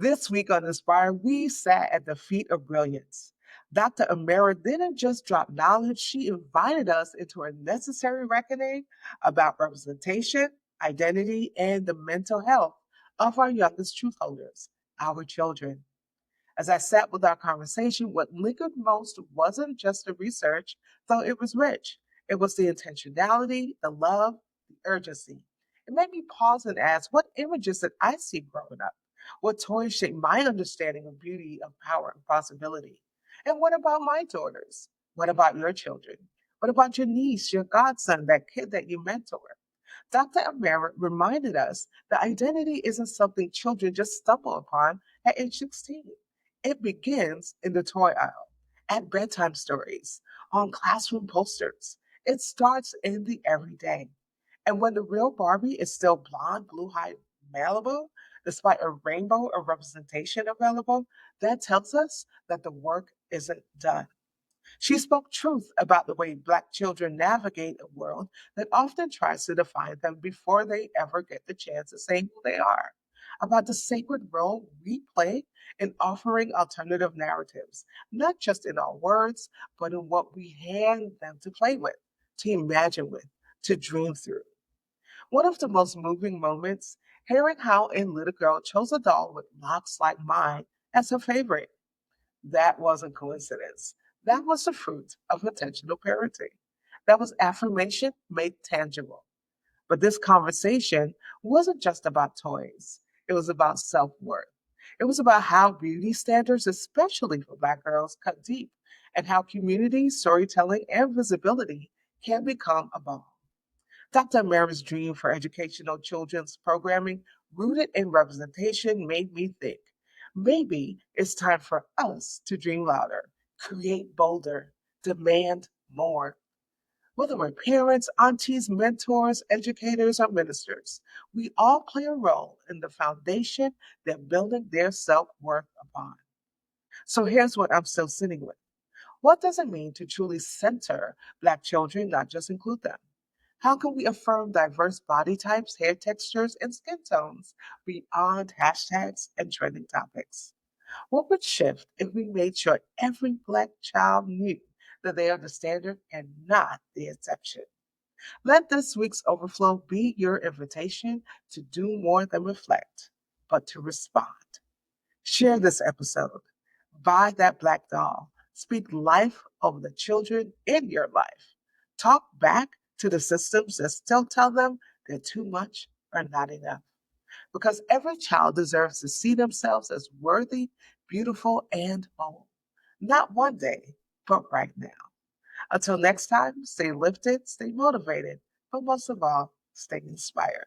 This week on Inspire, we sat at the feet of brilliance. Dr. Amirah didn't just drop knowledge, she invited us into a necessary reckoning about representation, identity, and the mental health of our youngest truth holders, our children. As I sat with our conversation, what lingered most wasn't just the research, though it was rich. It was the intentionality, the love, the urgency. It made me pause and ask, what images did I see growing up? What toys shaped my understanding of beauty, of power, and possibility? And what about my daughters? What about your children? What about your niece, your godson, that kid that you mentor? Dr. Amara reminded us that identity isn't something children just stumble upon at age 16. It begins in the toy aisle, at bedtime stories, on classroom posters. It starts in the everyday. And when the real Barbie is still blonde, blue eyed, Malibu, despite a rainbow of representation available, that tells us that the work isn't done. She spoke truth about the way Black children navigate a world that often tries to define them before they ever get the chance to say who they are, about the sacred role we play in offering alternative narratives, not just in our words, but in what we hand them to play with, to imagine with, to dream through. One of the most moving moments, hearing how a little girl chose a doll with locks like mine as her favorite. That wasn't coincidence. That was the fruit of intentional parenting. That was affirmation made tangible. But this conversation wasn't just about toys, it was about self worth. It was about how beauty standards, especially for Black girls, cut deep, and how community, storytelling, and visibility can become a bond. Dr. Mara's dream for educational children's programming, rooted in representation, made me think maybe it's time for us to dream louder, create bolder, demand more. Whether we're parents, aunties, mentors, educators, or ministers, we all play a role in the foundation they're building their self worth upon. So here's what I'm still sitting with. What does it mean to truly center Black children, not just include them? How can we affirm diverse body types, hair textures, and skin tones beyond hashtags and trending topics? What would shift if we made sure every Black child knew that they are the standard and not the exception? Let this week's overflow be your invitation to do more than reflect, but to respond. Share this episode. Buy that Black doll. Speak life over the children in your life. Talk back to the systems that still tell them they're too much or not enough. Because every child deserves to see themselves as worthy, beautiful, and whole. Not one day, but right now. Until next time, stay lifted, stay motivated, but most of all, stay inspired.